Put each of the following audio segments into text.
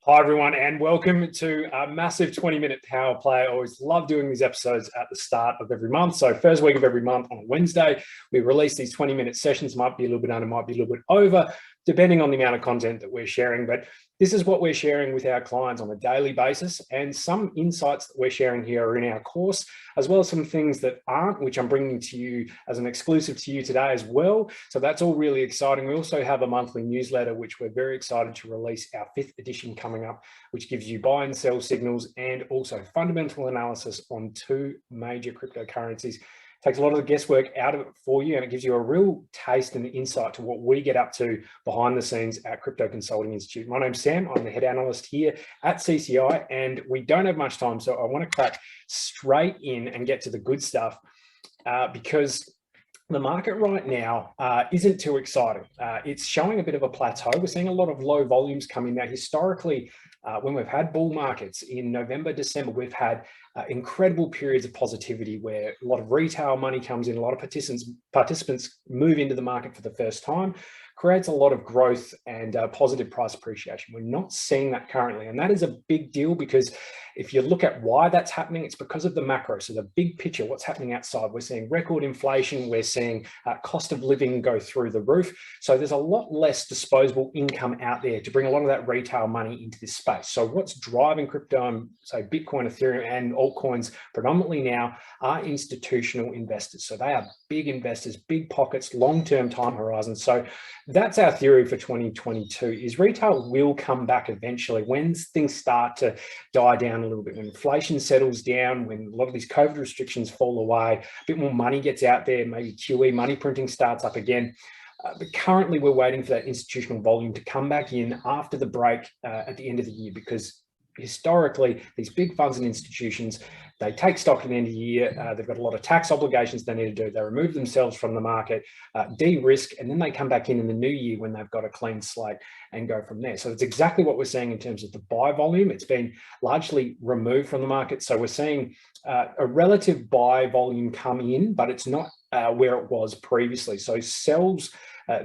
Hi, everyone, and welcome to a massive 20-minute power play. I always love doing these episodes at the start of every month. So first week of every month on a Wednesday, we release these 20-minute sessions. Might be a little bit under, might be a little bit over, depending on the amount of content that we're sharing. But this is what we're sharing with our clients on a daily basis. And some insights that we're sharing here are in our course, as well as some things that aren't, which I'm bringing to you as an exclusive to you today as well. So that's all really exciting. We also have a monthly newsletter, which we're very excited to release, our 5th edition coming up, which gives you buy and sell signals and also fundamental analysis on 2 major cryptocurrencies. Takes a lot of the guesswork out of it for you, and it gives you a real taste and insight to what we get up to behind the scenes at Crypto Consulting Institute. My name's Sam. I'm the head analyst here at CCI, and we don't have much time, so I want to crack straight in and get to the good stuff because the market right now isn't too exciting. It's showing a bit of a plateau. We're seeing a lot of low volumes coming now. Historically, when we've had bull markets in November, December, we've had incredible periods of positivity where a lot of retail money comes in, a lot of participants move into the market for the first time, creates a lot of growth and positive price appreciation. We're not seeing that currently, and that is a big deal because if you look at why that's happening, it's because of the macro. So the big picture, what's happening outside, we're seeing record inflation, we're seeing cost of living go through the roof. So there's a lot less disposable income out there to bring a lot of that retail money into this space. So what's driving crypto, so Bitcoin, Ethereum, and altcoins predominantly now are institutional investors. So they are big investors, big pockets, long-term time horizons. So that's our theory for 2022 is retail will come back eventually when things start to die down a little bit, when inflation settles down, when a lot of these COVID restrictions fall away, a bit more money gets out there, maybe QE money printing starts up again. But currently we're waiting for that institutional volume to come back in after the break at the end of the year, because historically these big funds and institutions, they take stock at the end of the year, they've got a lot of tax obligations they need to do, they remove themselves from the market, de-risk, and then they come back in the new year when they've got a clean slate and go from there. So it's exactly what we're seeing in terms of the buy volume. It's been largely removed from the market. So we're seeing a relative buy volume come in, but it's not where it was previously. So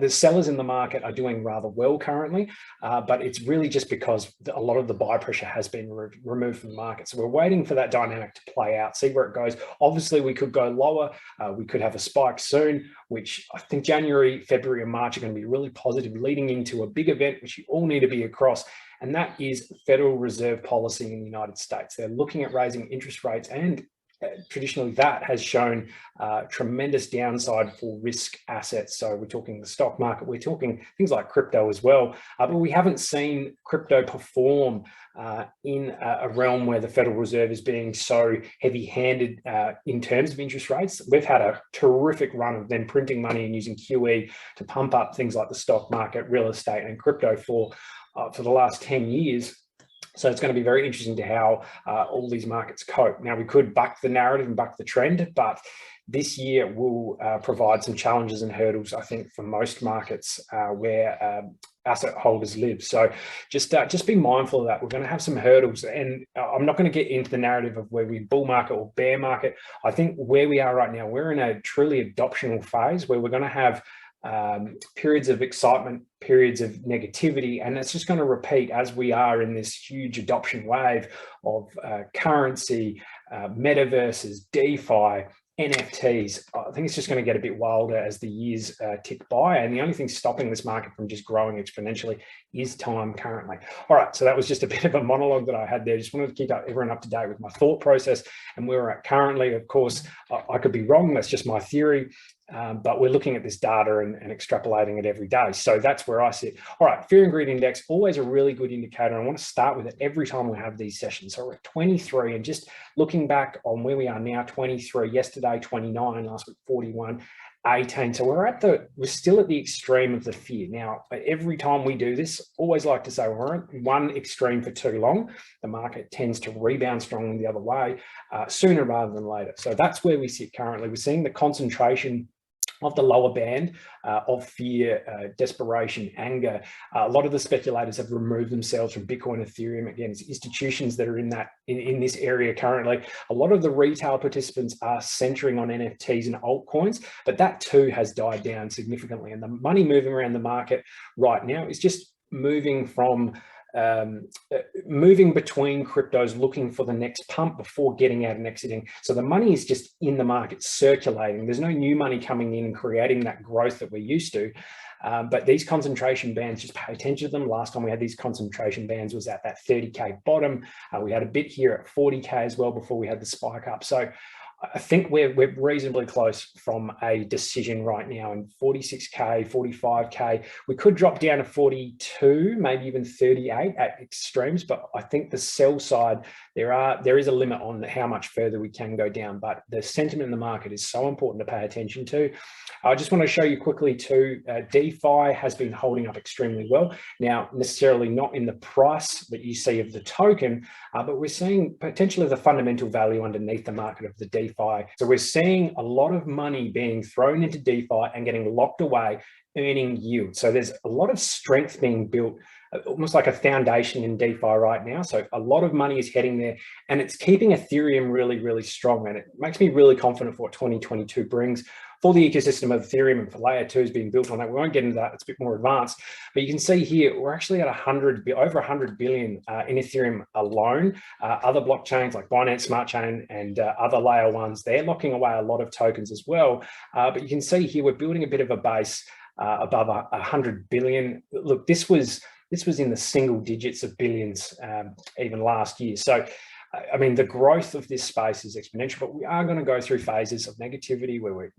the sellers in the market are doing rather well currently, but it's really just because a lot of the buy pressure has been removed from the market. So we're waiting for that dynamic to play out, see where it goes. Obviously, we could go lower. We could have a spike soon, which I think January, February, and March are going to be really positive, leading into a big event, which you all need to be across. And that is Federal Reserve policy in the United States. They're looking at raising interest rates, and traditionally that has shown tremendous downside for risk assets. So we're talking the stock market, we're talking things like crypto as well, but we haven't seen crypto perform in a realm where the Federal Reserve is being so heavy-handed in terms of interest rates. We've had a terrific run of them printing money and using QE to pump up things like the stock market, real estate, and crypto for the last 10 years. So it's going to be very interesting to how all these markets cope. Now, we could buck the narrative and buck the trend, but this year will provide some challenges and hurdles, I think, for most markets where asset holders live. So just be mindful of that. We're going to have some hurdles, and I'm not going to get into the narrative of where we're bull market or bear market. I think where we are right now, we're in a truly adoptional phase where we're going to have periods of excitement, periods of negativity, and it's just going to repeat as we are in this huge adoption wave of currency, metaverses, DeFi, NFTs. I think it's just going to get a bit wilder as the years tick by, and the only thing stopping this market from just growing exponentially is time currently. All right, so that was just a bit of a monologue that I had there. Just wanted to keep everyone up to date with my thought process and where we're at currently. Of course, I could be wrong. That's just my theory. But we're looking at this data and extrapolating it every day. So that's where I sit. All right, fear and greed index, always a really good indicator. I want to start with it every time we have these sessions. So we're at 23, and just looking back on where we are now, 23, yesterday 29, last week 41, 18. So we're still at the extreme of the fear. Now, every time we do this, always like to say we're at one extreme for too long. The market tends to rebound strongly the other way sooner rather than later. So that's where we sit currently. We're seeing the concentration of the lower band of fear, desperation, anger. A lot of the speculators have removed themselves from Bitcoin, Ethereum. Again, it's institutions that are in this area currently. A lot of the retail participants are centering on NFTs and altcoins, but that too has died down significantly. And the money moving around the market right now is just moving from moving between cryptos, looking for the next pump before getting out and exiting. So the money is just in the market circulating. There's no new money coming in and creating that growth that we're used to. But these concentration bands, just pay attention to them. Last time we had these concentration bands was at that 30K bottom. We had a bit here at 40K as well before we had the spike up. So I think we're reasonably close from a decision right now, in 46K, 45K. We could drop down to 42, maybe even 38 at extremes, but I think the sell side, there is a limit on how much further we can go down, but the sentiment in the market is so important to pay attention to. I just want to show you quickly too, DeFi has been holding up extremely well. Now, necessarily not in the price that you see of the token, but we're seeing potentially the fundamental value underneath the market of the DeFi. So we're seeing a lot of money being thrown into DeFi and getting locked away, earning yield. So there's a lot of strength being built, almost like a foundation in DeFi right now. So a lot of money is heading there, and it's keeping Ethereum really, really strong. And it makes me really confident for what 2022 brings for the ecosystem of Ethereum and for layer 2 is being built on that. We won't get into that, it's a bit more advanced, but you can see here, we're actually at over 100 billion in Ethereum alone. Other blockchains like Binance Smart Chain and other layer ones, they're locking away a lot of tokens as well. But you can see here, we're building a bit of a base above 100 billion. Look, this was in the single digits of billions even last year. So I mean, the growth of this space is exponential, but we are going to go through phases of negativity where we're,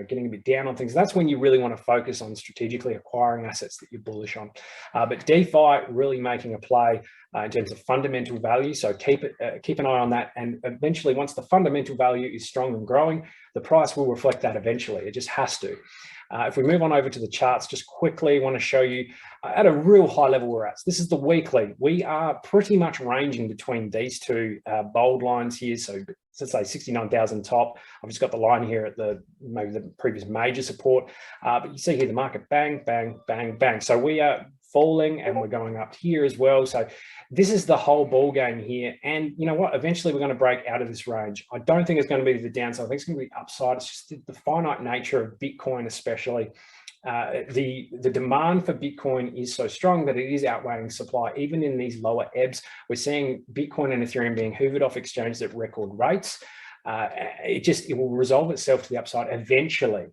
getting a bit down on things. That's when you really want to focus on strategically acquiring assets that you're bullish on. But DeFi really making a play in terms of fundamental value. So keep an eye on that. And eventually, once the fundamental value is strong and growing, the price will reflect that eventually. It just has to. If we move on over to the charts, just quickly want to show you at a real high level where we're at. So this is the weekly. We are pretty much ranging between these two bold lines here. So let's say 69,000 top. I've just got the line here at maybe the previous major support. But you see here the market bang, bang, bang, bang. So we are falling and we're going up here as well. So this is the whole ball game here. And you know what? Eventually we're going to break out of this range. I don't think it's going to be the downside. I think it's going to be upside. It's just the finite nature of Bitcoin, especially. The demand for Bitcoin is so strong that it is outweighing supply. Even in these lower ebbs, we're seeing Bitcoin and Ethereum being hoovered off exchanges at record rates. It will resolve itself to the upside eventually.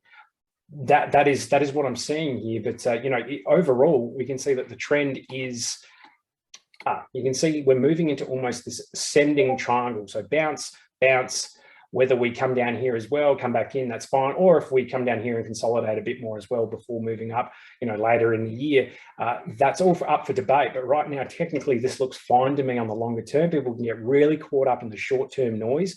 That is what I'm seeing here. But overall, we can see that the trend is you can see we're moving into almost this ascending triangle. So bounce, bounce. Whether we come down here as well, come back in, that's fine. Or if we come down here and consolidate a bit more as well before moving up, later in the year, that's all up for debate. But right now, technically, this looks fine to me on the longer term. People can get really caught up in the short-term noise.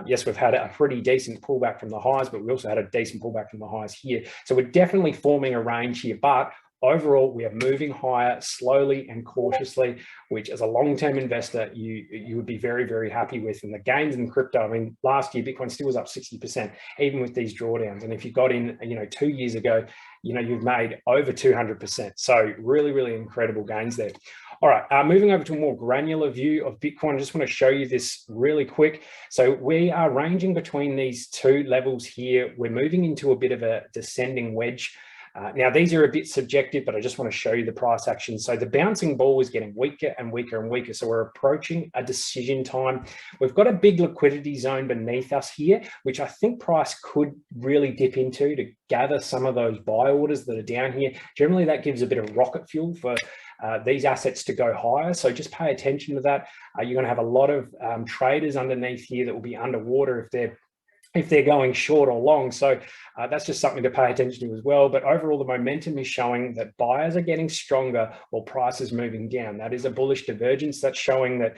Yes, we've had a pretty decent pullback from the highs, but we also had a decent pullback from the highs here. So we're definitely forming a range here, but overall, we are moving higher slowly and cautiously, which as a long-term investor, you would be very, very happy with. And the gains in crypto, I mean, last year, Bitcoin still was up 60%, even with these drawdowns. And if you got in, 2 years ago, you've made over 200%. So really, really incredible gains there. All right, moving over to a more granular view of Bitcoin, I just want to show you this really quick. So we are ranging between these two levels here. We're moving into a bit of a descending wedge. Now, these are a bit subjective, but I just want to show you the price action. So the bouncing ball is getting weaker and weaker and weaker. So we're approaching a decision time. We've got a big liquidity zone beneath us here, which I think price could really dip into to gather some of those buy orders that are down here. Generally, that gives a bit of rocket fuel for these assets to go higher. So just pay attention to that. You're going to have a lot of traders underneath here that will be underwater if they're going short or long. So that's just something to pay attention to as well. But overall, the momentum is showing that buyers are getting stronger while price is moving down. That is a bullish divergence. That's showing that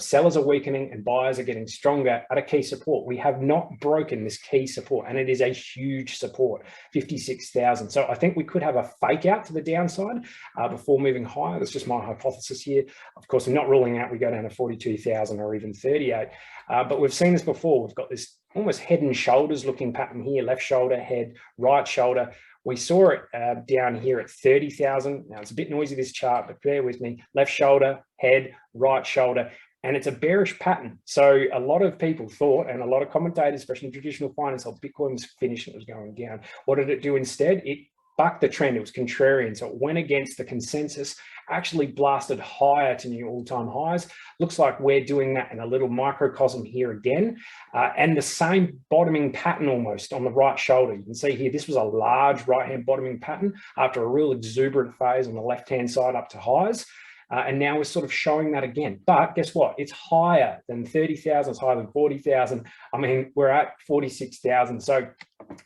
sellers are weakening and buyers are getting stronger at a key support. We have not broken this key support, and it is a huge support, 56,000. So I think we could have a fake out to the downside before moving higher. That's just my hypothesis here. Of course, I'm not ruling out we go down to 42,000 or even 38. But we've seen this before. We've got this almost head and shoulders looking pattern here, left shoulder, head, right shoulder. We saw it down here at 30,000. Now it's a bit noisy, this chart, but bear with me. Left shoulder, head, right shoulder, and it's a bearish pattern. So a lot of people thought, and a lot of commentators, especially in traditional finance, thought Bitcoin was finished and it was going down. What did it do instead? It bucked the trend. It was contrarian. So it went against the consensus actually blasted higher to new all-time highs. Looks like we're doing that in a little microcosm here again, and the same bottoming pattern almost on the right shoulder. You can see here, this was a large right-hand bottoming pattern after a real exuberant phase on the left-hand side up to highs. And now we're sort of showing that again. But guess what? It's higher than 30,000, it's higher than 40,000. I mean, we're at 46,000. So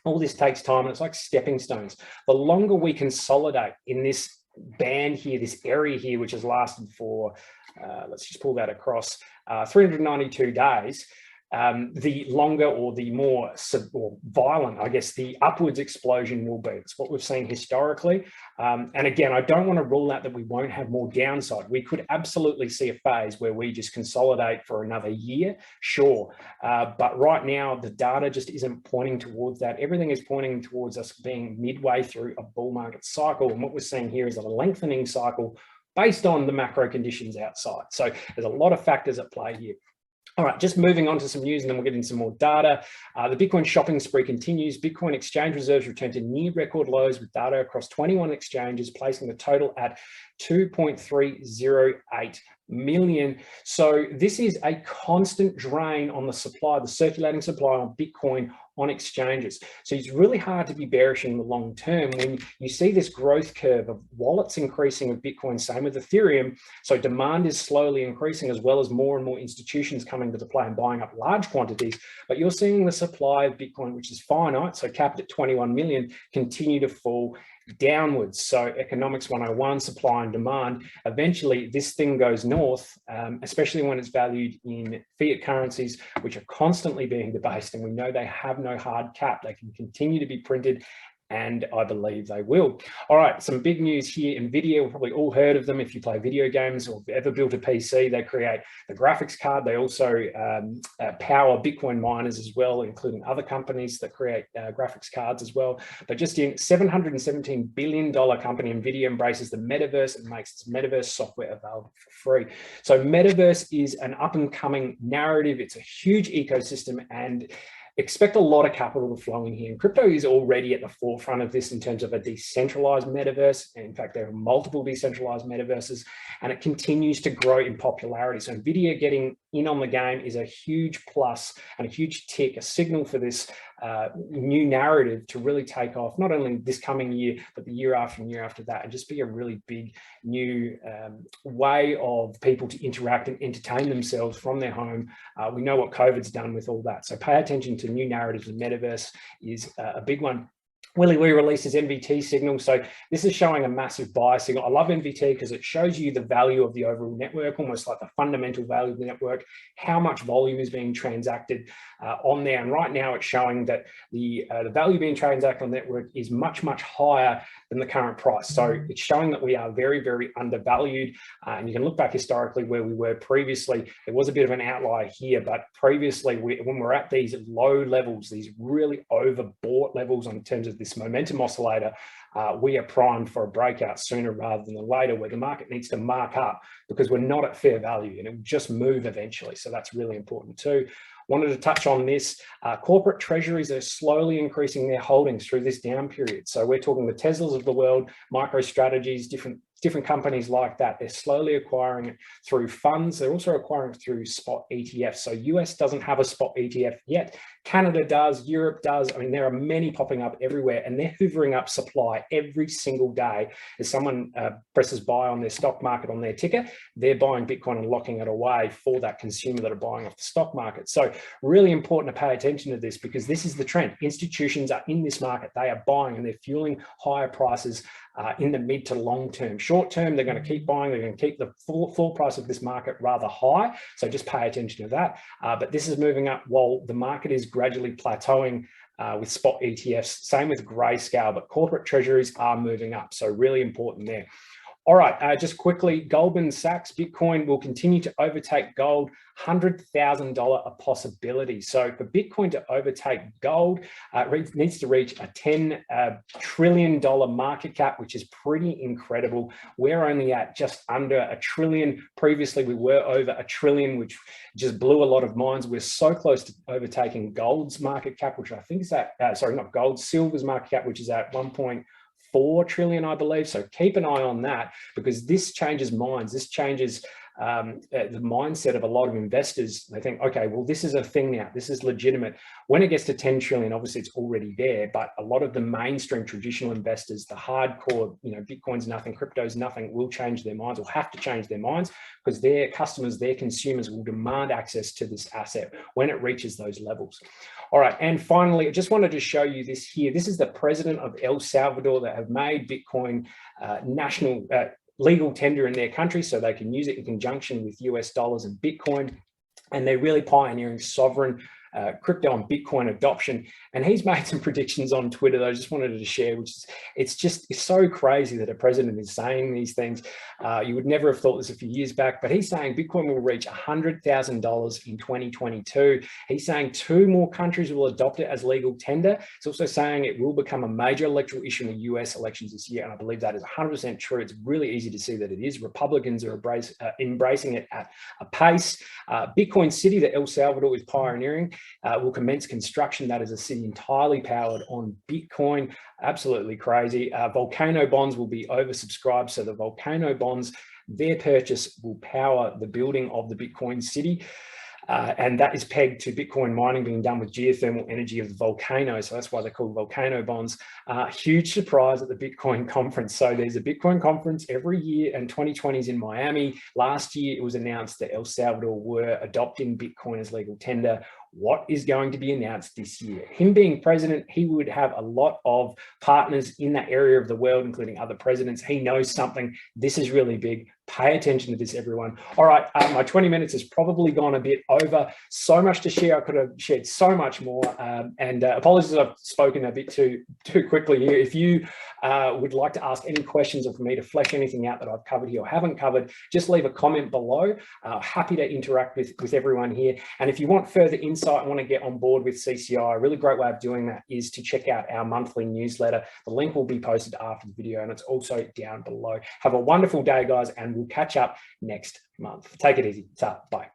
all this takes time, and it's like stepping stones. The longer we consolidate in this band here, this area here, which has lasted for, let's just pull that across, 392 days, the longer or the more violent, I guess, the upwards explosion will be. It's what we've seen historically. And again, I don't want to rule out that we won't have more downside. We could absolutely see a phase where we just consolidate for another year, sure. But right now, the data just isn't pointing towards that. Everything is pointing towards us being midway through a bull market cycle. And what we're seeing here is a lengthening cycle based on the macro conditions outside. So there's a lot of factors at play here. All right, just moving on to some news, and then we'll get into some more data. The Bitcoin shopping spree continues. Bitcoin exchange reserves returned to near record lows with data across 21 exchanges, placing the total at 2.308 million. So this is a constant drain on the supply, the circulating supply on Bitcoin on exchanges. So it's really hard to be bearish in the long term when you see this growth curve of wallets increasing with Bitcoin, same with Ethereum. So demand is slowly increasing, as well as more and more institutions coming to the play and buying up large quantities. But you're seeing the supply of Bitcoin, which is finite, so capped at 21 million, continue to fall downwards. So economics 101, supply and demand. Eventually this thing goes north, especially when it's valued in fiat currencies, which are constantly being debased, and we know they have no hard cap. They can continue to be printed, and I believe they will. All right, some big news here. NVIDIA, we've probably all heard of them if you play video games or ever built a PC. They create the graphics card. They also power Bitcoin miners as well, including other companies that create graphics cards as well. But just in $717 billion company, NVIDIA embraces the metaverse and makes its metaverse software available for free. So metaverse is an up and coming narrative. It's a huge ecosystem, and expect a lot of capital to flow in here. And crypto is already at the forefront of this in terms of a decentralized metaverse. And in fact, there are multiple decentralized metaverses, and it continues to grow in popularity. So NVIDIA getting in on the game is a huge plus and a huge tick, a signal for this new narrative to really take off, not only this coming year, but the year after and year after that, and just be a really big new way of people to interact and entertain themselves from their home. We know what COVID's done with all that. So pay attention to new narratives, and metaverse is a big one. Willy Wee releases NVT signal. So this is showing a massive buy signal. I love NVT because it shows you the value of the overall network, almost like the fundamental value of the network, how much volume is being transacted on there. And right now it's showing that the value being transacted on the network is much, much higher than the current price. So it's showing that we are very, very undervalued. And you can look back historically where we were previously. There was a bit of an outlier here, but previously when we're at these low levels, these really overbought levels in terms of this momentum oscillator, we are primed for a breakout sooner rather than later, where the market needs to mark up because we're not at fair value, and it will just move eventually. So that's really important too. Wanted to touch on this. Corporate treasuries are slowly increasing their holdings through this down period. So we're talking the Teslas of the world, MicroStrategies, different companies like that. They're slowly acquiring it through funds. They're also acquiring it through spot ETFs. So US doesn't have a spot ETF yet. Canada does, Europe does. I mean, there are many popping up everywhere, and they're hoovering up supply every single day. As someone presses buy on their stock market on their ticker, they're buying Bitcoin and locking it away for that consumer that are buying off the stock market. So really important to pay attention to this, because this is the trend. Institutions are in this market. They are buying, and they're fueling higher prices in the mid to long term. Short term, they're going to keep buying. They're going to keep the floor price of this market rather high. So just pay attention to that. But this is moving up while the market is gradually plateauing with spot ETFs. Same with Grayscale, but corporate treasuries are moving up. So really important there. All right, just quickly, Goldman Sachs, Bitcoin will continue to overtake gold, $100,000 a possibility. So for Bitcoin to overtake gold, it needs to reach a $10 trillion market cap, which is pretty incredible. We're only at just under $1 trillion. Previously, we were over $1 trillion, which just blew a lot of minds. We're so close to overtaking gold's market cap, which I think is at, sorry, not gold, silver's market cap, which is at 4 trillion, I believe. So keep an eye on that, because this changes minds. This changes the mindset of a lot of investors. They think, okay, well, this is a thing now. This is legitimate. When it gets to 10 trillion, obviously it's already there, but a lot of the mainstream traditional investors, the hardcore, Bitcoin's nothing, crypto's nothing, will change their minds, or have to change their minds, because their customers, their consumers will demand access to this asset when it reaches those levels. All right, and finally, I just wanted to show you this here. This is the president of El Salvador that have made Bitcoin national legal tender in their country, so they can use it in conjunction with US dollars and Bitcoin. And they're really pioneering sovereign crypto and Bitcoin adoption. And he's made some predictions on Twitter that I just wanted to share, which is, it's so crazy that a president is saying these things. You would never have thought this a few years back, but he's saying Bitcoin will reach $100,000 in 2022. He's saying 2 more countries will adopt it as legal tender. It's also saying it will become a major electoral issue in the US elections this year. And I believe that is 100% true. It's really easy to see that it is. Republicans are embracing it at a pace. Bitcoin City that El Salvador is pioneering will commence construction. That is a city entirely powered on Bitcoin. Absolutely crazy. Volcano bonds will be oversubscribed. So the Volcano bonds, their purchase will power the building of the Bitcoin city. And that is pegged to Bitcoin mining being done with geothermal energy of the volcano. So that's why they're called volcano bonds. Huge surprise at the Bitcoin conference. So there's a Bitcoin conference every year, and 2020 is in Miami. Last year, it was announced that El Salvador were adopting Bitcoin as legal tender. What is going to be announced this year? Him being president, he would have a lot of partners in that area of the world, including other presidents. He knows something. This is really big. Pay attention to this, everyone. All right, my 20 minutes has probably gone a bit over. So much to share. I could have shared so much more. And apologies if I've spoken a bit too quickly here. If you would like to ask any questions, or for me to flesh anything out that I've covered here or haven't covered, just leave a comment below. Happy to interact with everyone here. And if you want further insight and want to get on board with CCI, a really great way of doing that is to check out our monthly newsletter. The link will be posted after the video, and it's also down below. Have a wonderful day, guys, and we'll catch up next month. Take it easy. Bye.